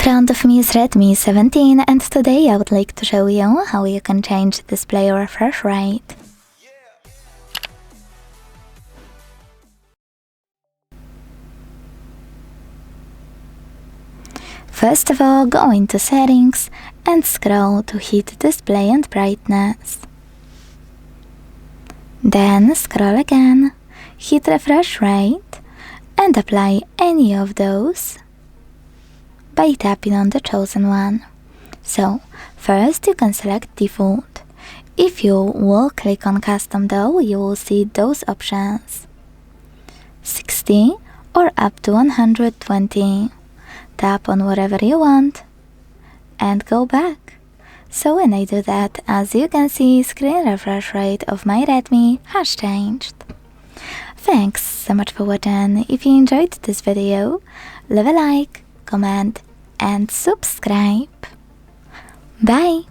front of me is Redmi 17 and today I would like to show you how you can change display refresh rate. First of all, go into settings and scroll to hit display and brightness. Then scroll again, hit refresh rate and apply any of those by tapping on the chosen one. So, first you can select default. If you will click on custom though, you will see those options: 60 or up to 120. Tap on whatever you want and go back. So when I do that, as you can see, screen refresh rate of my Redmi has changed. Thanks so much for watching. If you enjoyed this video, leave a like, comment and subscribe. Bye!